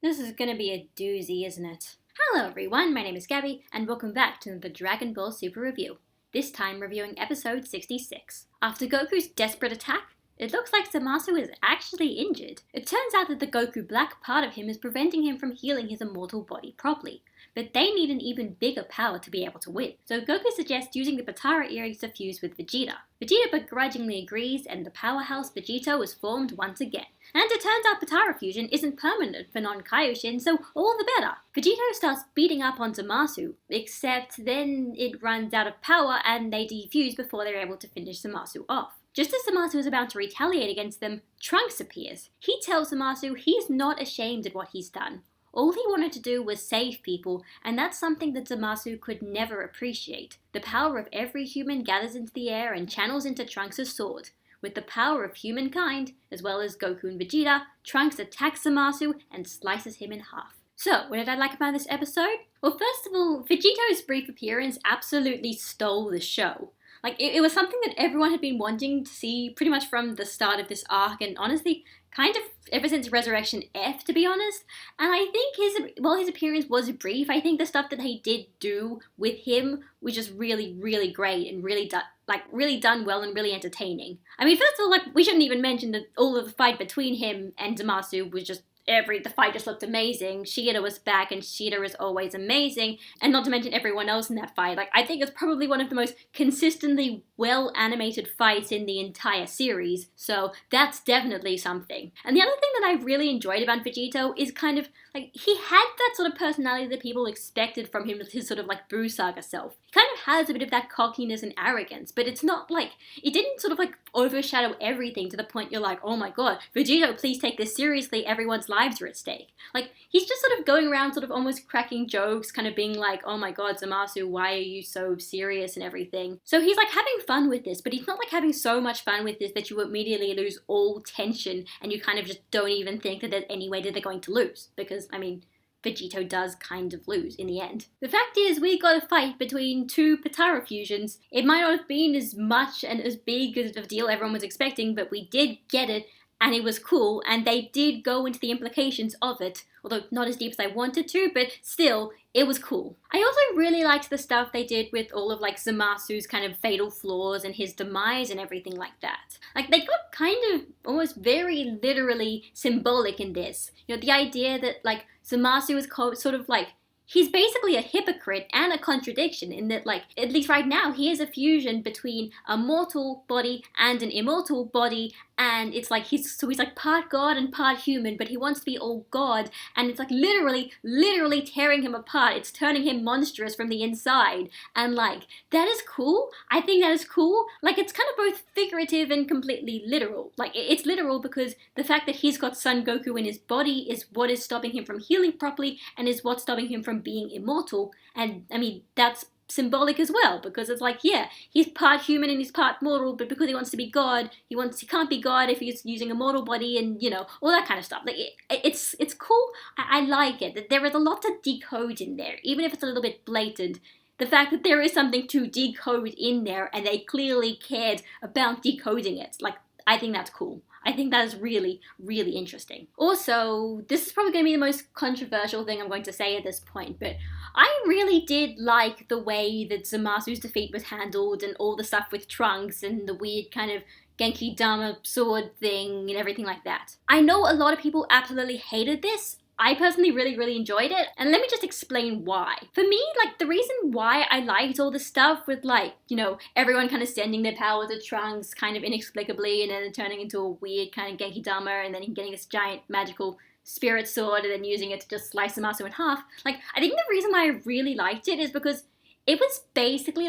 This is gonna be a doozy, isn't it? Hello everyone, my name is Gabby, and welcome back to the Dragon Ball Super Review. This time reviewing episode 66. After Goku's desperate attack, it looks like Zamasu is actually injured. It turns out that the Goku Black part of him is preventing him from healing his immortal body properly, but they need an even bigger power to be able to win. So Goku suggests using the Potara earrings to fuse with Vegeta. Vegeta begrudgingly agrees, and the powerhouse Vegetto is formed once again. And it turns out Potara fusion isn't permanent for non-Kaioshin, so all the better. Vegito starts beating up on Zamasu, except then it runs out of power and they defuse before they're able to finish Zamasu off. Just as Zamasu is about to retaliate against them, Trunks appears. He tells Zamasu he's not ashamed at what he's done. All he wanted to do was save people, and that's something that Zamasu could never appreciate. The power of every human gathers into the air and channels into Trunks' sword. With the power of humankind, as well as Goku and Vegeta, Trunks attacks Zamasu and slices him in half. So, what did I like about this episode? Well, first of all, Vegito's brief appearance absolutely stole the show. It was something that everyone had been wanting to see pretty much from the start of this arc, and honestly, kind of ever since Resurrection F, to be honest. And I think his appearance was brief. I think the stuff that he did do with him was just really, really great and really done well and really entertaining. I mean, first of all, we shouldn't even mention that all of the fight between him and Zamasu was just the fight just looked amazing. Shida was back, and Shida is always amazing. And not to mention everyone else in that fight. I think it's probably one of the most consistently well-animated fights in the entire series. So that's definitely something. And the other thing that I really enjoyed about Vegetto is kind of, he had that sort of personality that people expected from him with his sort of Buu Saga self. He kind of has a bit of that cockiness and arrogance, but it's not it didn't sort of overshadow everything to the point you're like, oh my god, Vegetto, please take this seriously, everyone's lives are at stake. He's just sort of going around sort of almost cracking jokes, kind of being like, oh my god, Zamasu, why are you so serious and everything? So he's having fun with this, but he's not having so much fun with this that you immediately lose all tension and you kind of just don't even think that there's any way that they're going to lose. Because, I mean, Vegetto does kind of lose in the end. The fact is, we got a fight between two Potara fusions. It might not have been as much and as big of a deal everyone was expecting, but we did get it, and it was cool, and they did go into the implications of it, although not as deep as I wanted to, but still, it was cool. I also really liked the stuff they did with all of Zamasu's kind of fatal flaws and his demise and everything like that. They got kind of almost very literally symbolic in this. The idea that Zamasu is sort of he's basically a hypocrite and a contradiction in that, at least right now, he is a fusion between a mortal body and an immortal body, and it's he's part god and part human, but he wants to be all god, and it's literally tearing him apart. It's turning him monstrous from the inside, and that is cool. I think that is cool. It's kind of both figurative and completely literal. It's literal because the fact that he's got Son Goku in his body is what is stopping him from healing properly, and is what's stopping him from being immortal. And I mean, that's symbolic as well, because it's yeah, he's part human and he's part mortal, but because he wants to be god, he can't be god if he's using a mortal body, and all that kind of stuff. It's cool. I like it. There is a lot to decode in there, even if it's a little bit blatant. The fact that there is something to decode in there, and they clearly cared about decoding it. I think that's cool. I think that is really, really interesting. Also, this is probably going to be the most controversial thing I'm going to say at this point, but I really did like the way that Zamasu's defeat was handled, and all the stuff with Trunks and the weird kind of Genki Dama sword thing and everything like that. I know a lot of people absolutely hated this. I personally really, really enjoyed it, and let me just explain why. For me, the reason why I liked all this stuff with, everyone kind of sending their power to Trunks kind of inexplicably, and then turning into a weird kind of Genki Dama, and then getting this giant magical spirit sword, and then using it to just slice Zamasu in half. I think the reason why I really liked it is because it was basically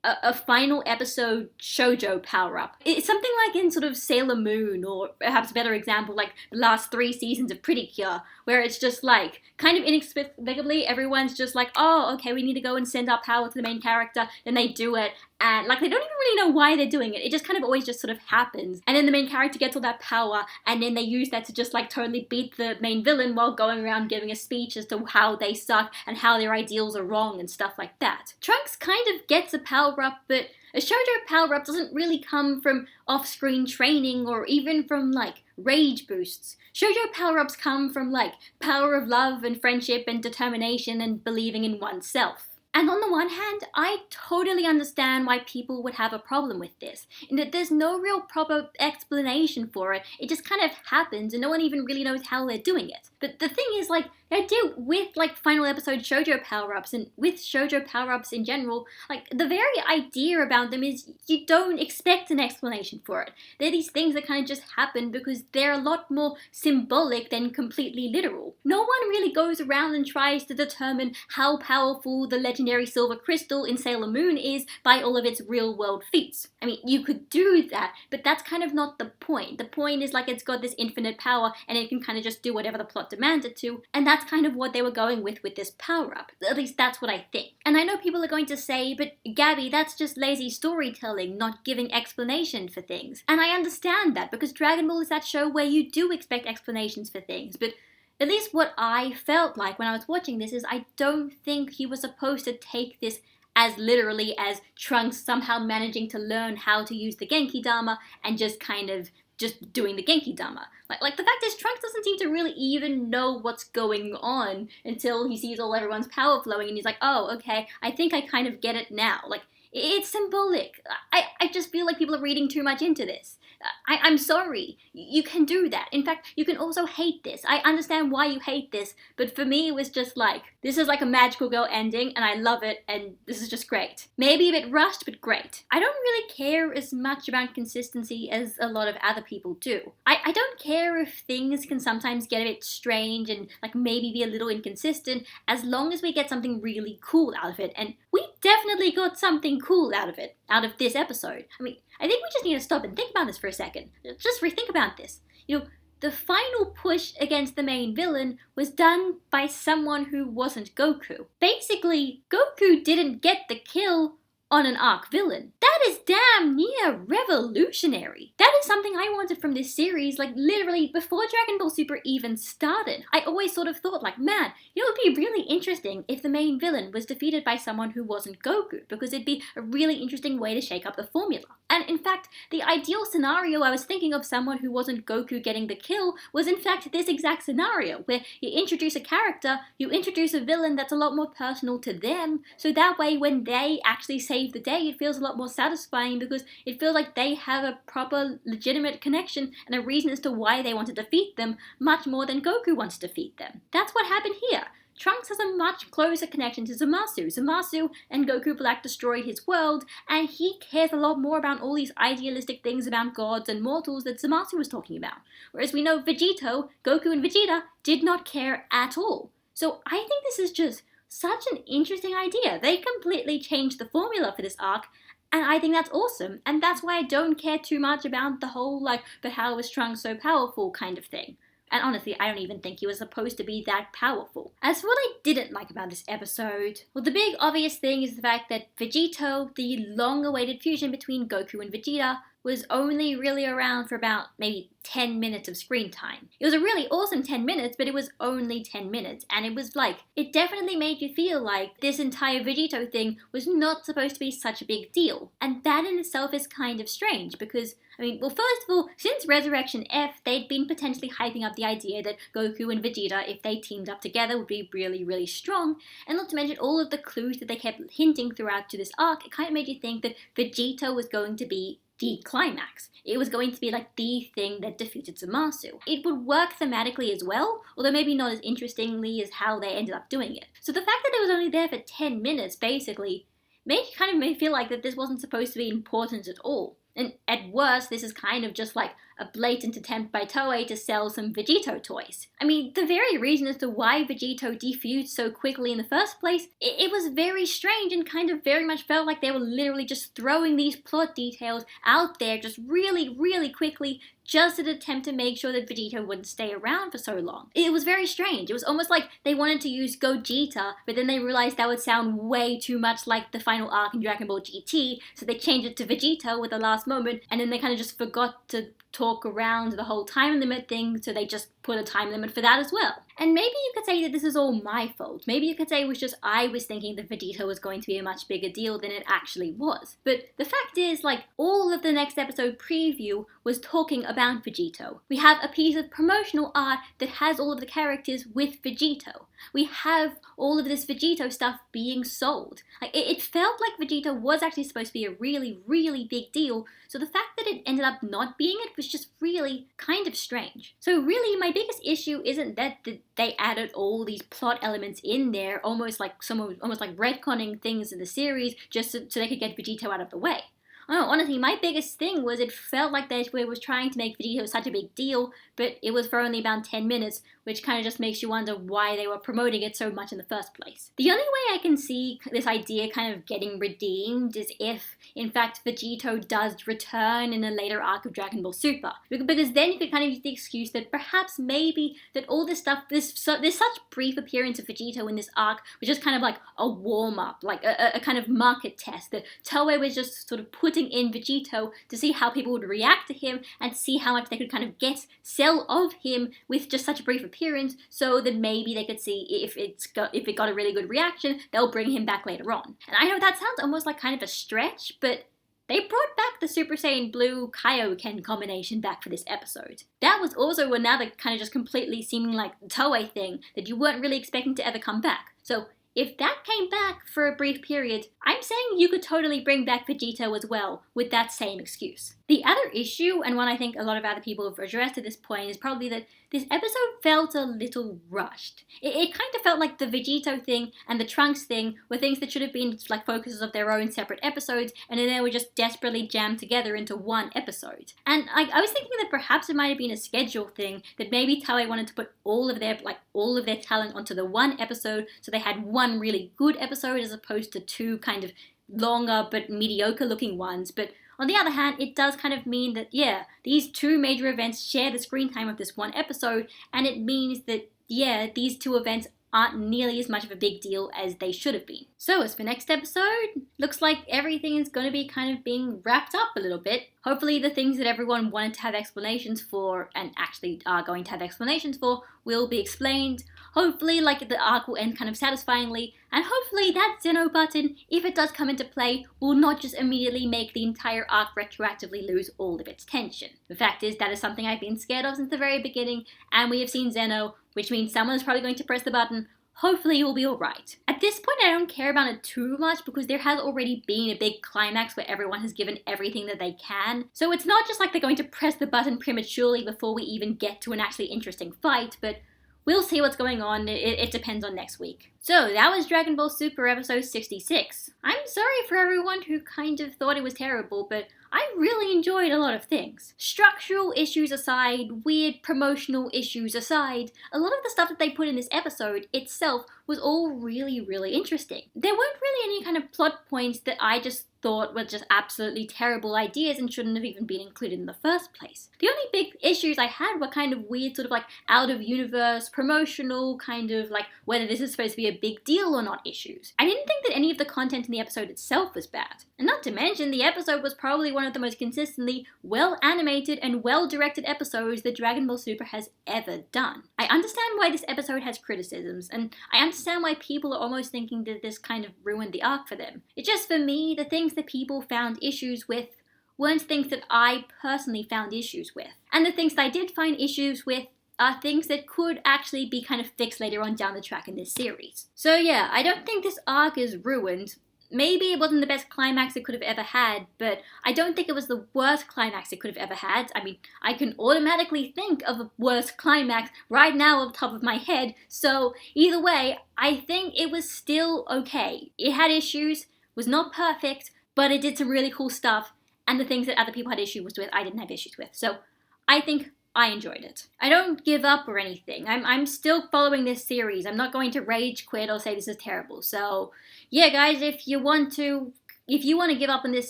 a final episode shoujo power-up. It's something in sort of Sailor Moon, or perhaps a better example, the last 3 seasons of Pretty Cure, where it's just kind of inexplicably, everyone's just oh, okay, we need to go and send our power to the main character, then they do it, and they don't even really know why they're doing it. It just kind of always just sort of happens, and then the main character gets all that power, and then they use that to just totally beat the main villain while going around giving a speech as to how they suck and how their ideals are wrong and stuff like that. Trunks kind of gets a power up, but a shoujo power-up doesn't really come from off-screen training or even from rage boosts. Shoujo power-ups come from, like, power of love and friendship and determination and believing in oneself. And on the one hand, I totally understand why people would have a problem with this, in that there's no real proper explanation for it. It just kind of happens and no one even really knows how they're doing it. But the thing is, like, the idea with, like, final episode shoujo power-ups and with shoujo power-ups in general, like, the very idea about them is you don't expect an explanation for it. They're these things that kind of just happen because they're a lot more symbolic than completely literal. No one really goes around and tries to determine how powerful the legendary silver crystal in Sailor Moon is by all of its real-world feats. I mean, you could do that, but that's kind of not the point. The point is, like, it's got this infinite power and it can kind of just do whatever the plot demands it to, and that's kind of what they were going with this power-up. At least that's what I think. And I know people are going to say, but Gabby, that's just lazy storytelling, not giving explanation for things. And I understand that, because Dragon Ball is that show where you do expect explanations for things, but at least what I felt like when I was watching this is I don't think he was supposed to take this as literally as Trunks somehow managing to learn how to use the Genki Dama and just kind of just doing the Genki Dama. Like the fact is, Trunks doesn't seem to really even know what's going on until he sees everyone's power flowing and he's like, oh, okay, I think I kind of get it now. Like, it's symbolic. I just feel like people are reading too much into this. I'm sorry. You can do that. In fact, you can also hate this. I understand why you hate this, but for me it was just like, this is like a magical girl ending and I love it and this is just great. Maybe a bit rushed, but great. I don't really care as much about consistency as a lot of other people do. I don't care if things can sometimes get a bit strange and like maybe be a little inconsistent, as long as we get something really cool out of it, and we definitely got something cool out of it, out of this episode. I mean, I think we just need to stop and think about this for a second. Just rethink about this. You know, the final push against the main villain was done by someone who wasn't Goku. Basically, Goku didn't get the kill on an arc villain. That is damn near revolutionary. That is something I wanted from this series, like literally before Dragon Ball Super even started. I always sort of thought like, man, it would be really interesting if the main villain was defeated by someone who wasn't Goku, because it'd be a really interesting way to shake up the formula. And in fact, the ideal scenario I was thinking of someone who wasn't Goku getting the kill was in fact this exact scenario, where you introduce a character, you introduce a villain that's a lot more personal to them, so that way when they actually save the day, it feels a lot more satisfying because it feels like they have a proper, legitimate connection and a reason as to why they want to defeat them, much more than Goku wants to defeat them. That's what happened here. Trunks has a much closer connection to Zamasu. Zamasu and Goku Black destroyed his world, and he cares a lot more about all these idealistic things about gods and mortals that Zamasu was talking about. Whereas we know Vegetto, Goku and Vegeta did not care at all. So I think this is just such an interesting idea. They completely changed the formula for this arc, and I think that's awesome, and that's why I don't care too much about the whole, like, but how was Trunks so powerful kind of thing. And honestly, I don't even think he was supposed to be that powerful. As for what I didn't like about this episode, well, the big obvious thing is the fact that Vegetto, the long-awaited fusion between Goku and Vegeta, was only really around for about maybe 10 minutes of screen time. It was a really awesome 10 minutes, but it was only 10 minutes, and it was like, it definitely made you feel like this entire Vegetto thing was not supposed to be such a big deal. And that in itself is kind of strange, because, I mean, well, first of all, since Resurrection F, they'd been potentially hyping up the idea that Goku and Vegeta, if they teamed up together, would be really, really strong, and not to mention all of the clues that they kept hinting throughout to this arc, it kind of made you think that Vegetto was going to be the climax. It was going to be like the thing that defeated Zamasu. It would work thematically as well, although maybe not as interestingly as how they ended up doing it. So the fact that it was only there for 10 minutes, basically, made me feel like that this wasn't supposed to be important at all. And at worst, this is kind of just like a blatant attempt by Toei to sell some Vegetto toys. I mean, the very reason as to why Vegetto defused so quickly in the first place, it was very strange and kind of very much felt like they were literally just throwing these plot details out there just really, really quickly, just an attempt to make sure that Vegetto wouldn't stay around for so long. It was very strange. It was almost like they wanted to use Gogeta, but then they realized that would sound way too much like the final arc in Dragon Ball GT, so they changed it to Vegetto with the last moment, and then they kind of just forgot to talk around the whole time limit thing, so they just put a time limit for that as well. And maybe you could say that this is all my fault. Maybe you could say it was just I was thinking that Vegetto was going to be a much bigger deal than it actually was. But the fact is, like, all of the next episode preview was talking about Vegetto. We have a piece of promotional art that has all of the characters with Vegetto. We have all of this Vegetto stuff being sold. Like, it felt like Vegetto was actually supposed to be a really, really big deal, so the fact that it ended up not being it was just really kind of strange. So really, my biggest issue isn't that they added all these plot elements in there, almost like retconning things in the series just so they could get Vegetto out of the way. Oh, honestly, my biggest thing was it felt like they was trying to make Vegetto such a big deal, but it was for only about 10 minutes, which kind of just makes you wonder why they were promoting it so much in the first place. The only way I can see this idea kind of getting redeemed is if, in fact, Vegetto does return in a later arc of Dragon Ball Super. Because then you could kind of use the excuse that perhaps maybe that all this stuff, this such brief appearance of Vegetto in this arc was just kind of like a warm-up, like a kind of market test, that Toei was just sort of putting in Vegetto to see how people would react to him and to see how much they could kind of sell of him with just such a brief appearance, so that maybe they could see if it got a really good reaction, they'll bring him back later on. And I know that sounds almost like kind of a stretch, but they brought back the Super Saiyan Blue Kaioken combination back for this episode. That was also another kind of just completely seeming like Toei thing that you weren't really expecting to ever come back. So if that came back for a brief period, I'm saying you could totally bring back Vegetto as well with that same excuse. The other issue, and one I think a lot of other people have addressed at this point, is probably that this episode felt a little rushed. It kind of felt like the Vegetto thing and the Trunks thing were things that should have been like focuses of their own separate episodes, and then they were just desperately jammed together into one episode. And I was thinking that perhaps it might have been a schedule thing, that maybe Toei wanted to put all of their talent onto the one episode, so they had one really good episode as opposed to two kind of longer but mediocre looking ones. But on the other hand, it does kind of mean that, yeah, these two major events share the screen time of this one episode, and it means that, yeah, these two events aren't nearly as much of a big deal as they should have been. So as for next episode, looks like everything is going to be kind of being wrapped up a little bit. Hopefully the things that everyone wanted to have explanations for, and actually are going to have explanations for, will be explained. Hopefully, like, the arc will end kind of satisfyingly, and hopefully that Zeno button, if it does come into play, will not just immediately make the entire arc retroactively lose all of its tension. The fact is, that is something I've been scared of since the very beginning, and we have seen Zeno, which means someone is probably going to press the button. Hopefully it will be alright. At this point, I don't care about it too much because there has already been a big climax where everyone has given everything that they can. So it's not just like they're going to press the button prematurely before we even get to an actually interesting fight, but we'll see what's going on. It depends on next week. So that was Dragon Ball Super episode 66. I'm sorry for everyone who kind of thought it was terrible, but I really enjoyed a lot of things. Structural issues aside, weird promotional issues aside, a lot of the stuff that they put in this episode itself was all really, really interesting. There weren't really any kind of plot points that I just thought were just absolutely terrible ideas and shouldn't have even been included in the first place. The only big issues I had were kind of weird, sort of like out-of-universe, promotional, kind of like whether this is supposed to be a big deal or not issues. I didn't think that any of the content in the episode itself was bad. And not to mention, the episode was probably one of the most consistently well-animated and well-directed episodes that Dragon Ball Super has ever done. I understand why this episode has criticisms, and I understand why people are almost thinking that this kind of ruined the arc for them. It's just, for me, the things that people found issues with weren't things that I personally found issues with. And the things that I did find issues with are things that could actually be kind of fixed later on down the track in this series. So yeah, I don't think this arc is ruined. Maybe it wasn't the best climax it could have ever had, but I don't think it was the worst climax it could have ever had. I mean, I can automatically think of a worse climax right now off the top of my head, so either way, I think it was still okay. It had issues, was not perfect, but it did some really cool stuff, and the things that other people had issues with, I didn't have issues with. So I think I enjoyed it. I don't give up or anything. I'm still following this series. I'm not going to rage quit or say this is terrible. So yeah, guys, if you want to give up on this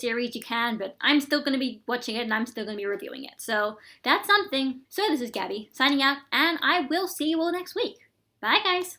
series, you can, but I'm still going to be watching it and I'm still going to be reviewing it. So that's something. So this is Gabby signing out, and I will see you all next week. Bye, guys.